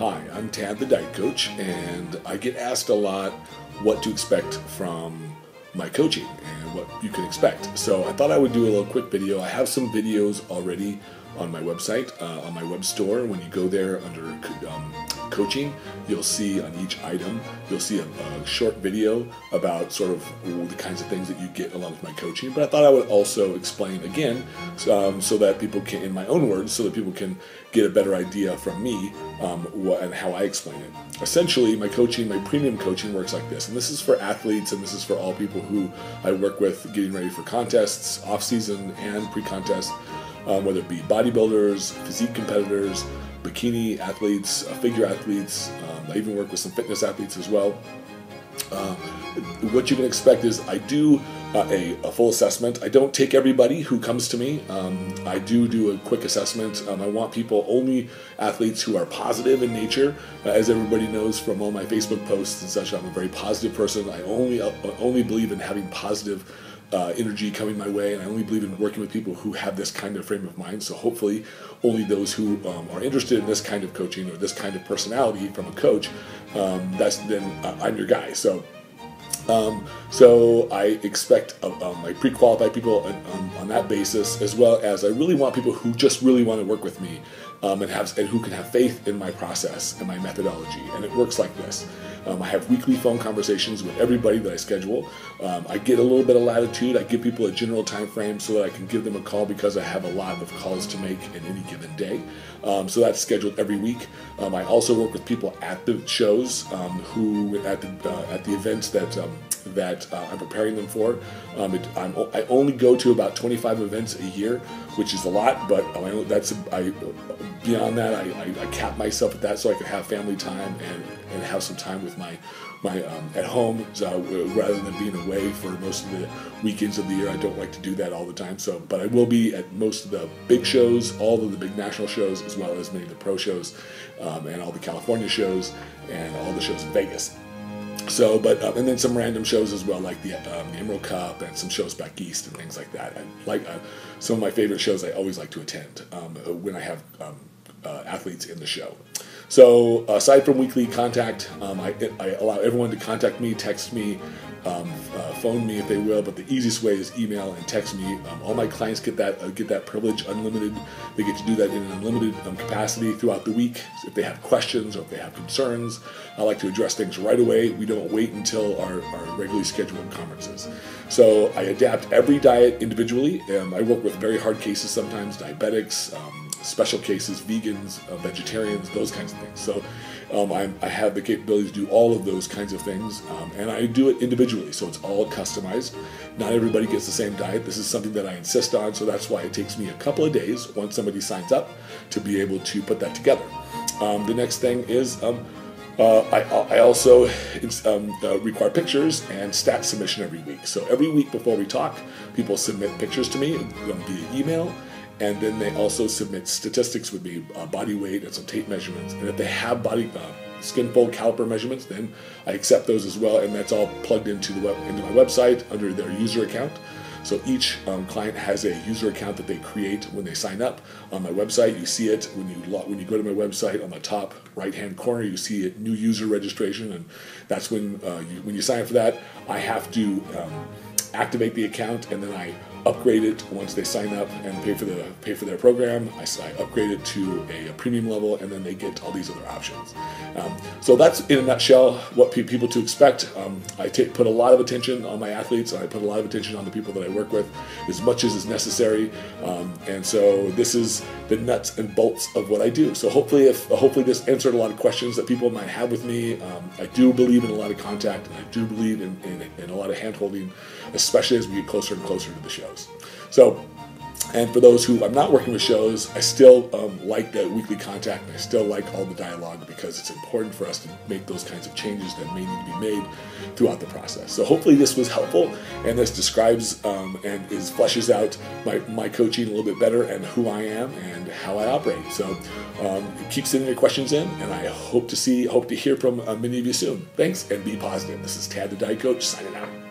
Hi, I'm Tad the Diet Coach, and I get asked a lot what to expect from my coaching and what you can expect. So I thought I would do a little quick video. I have some videos already on my website, on my web store. When you go there under coaching, you'll see on each item, you'll see a short video about sort of the kinds of things that you get along with my coaching. But I thought I would also explain again, so that people can, in my own words, so that people can get a better idea from me and how I explain it. Essentially, my coaching, my premium coaching works like this. And this is for athletes, and this is for all people who I work with getting ready for contests, off-season and pre-contest, whether it be bodybuilders, physique competitors, bikini athletes, figure athletes. I even work with some fitness athletes as well. What you can expect is I do a full assessment. I don't take everybody who comes to me. I do a quick assessment. I want people, only athletes who are positive in nature. As everybody knows from all my Facebook posts and such, I'm a very positive person. I only believe in having positive energy coming my way, and I only believe in working with people who have this kind of frame of mind. So hopefully only those who are interested in this kind of coaching or this kind of personality from a coach, I'm your guy. So I expect I pre-qualify people on that basis, as well as I really want people who just really want to work with me and who can have faith in my process and my methodology. And it works like this. I have weekly phone conversations with everybody that I schedule. I get a little bit of latitude. I give people a general time frame so that I can give them a call, because I have a lot of calls to make in any given day. So that's scheduled every week. I also work with people at the shows, who at the events that I'm preparing them for. I only go to about 25 events a year, which is a lot, but beyond that, I cap myself at that so I can have family time and have some time with my at home, rather than being away for most of the weekends of the year. I don't like to do that all the time. But I will be at most of the big shows, all of the big national shows, as well as many of the pro shows, and all the California shows, and all the shows in Vegas. So, and then some random shows as well, like the Emerald Cup and some shows back east and things like that. Some of my favorite shows I always like to attend when I have athletes in the show. So aside from weekly contact, I allow everyone to contact me, text me, phone me if they will, but the easiest way is email and text me. All my clients get that privilege unlimited. They get to do that in an unlimited capacity throughout the week. So if they have questions or if they have concerns, I like to address things right away. We don't wait until our regularly scheduled conferences. So I adapt every diet individually. I work with very hard cases sometimes, diabetics, special cases, vegans, vegetarians, those kinds of things. So I have the capability to do all of those kinds of things, and I do it individually, so it's all customized. Not everybody gets the same diet. This is something that I insist on, so that's why it takes me a couple of days once somebody signs up to be able to put that together. The next thing is I also require pictures and stat submission every week. So every week before we talk, people submit pictures to me via email. And then they also submit statistics with me, body weight and some tape measurements. And if they have skin fold caliper measurements, then I accept those as well. And that's all plugged into my website under their user account. So each client has a user account that they create when they sign up on my website. You see it when you go to my website on the top right-hand corner. You see it, new user registration, and that's when you sign up for that. I have to activate the account, and then I upgrade it once they sign up and pay for their program. I upgrade it to a premium level, and then they get all these other options. So that's in a nutshell what people to expect. I put a lot of attention on my athletes, and I put a lot of attention on the people that I work with, as much as is necessary. And so this is the nuts and bolts of what I do. So hopefully this answered a lot of questions that people might have with me. I do believe in a lot of contact, and I do believe in a lot of hand-holding, especially as we get closer and closer to the shows. So, and for those who I'm not working with shows, I still like the weekly contact, and I still like all the dialogue, because it's important for us to make those kinds of changes that may need to be made throughout the process. So hopefully this was helpful, and this describes and fleshes out my coaching a little bit better, and who I am and how I operate. So keep sending your questions in, and I hope to hear from many of you soon. Thanks, and be positive. This is Tad the Diet Coach signing out.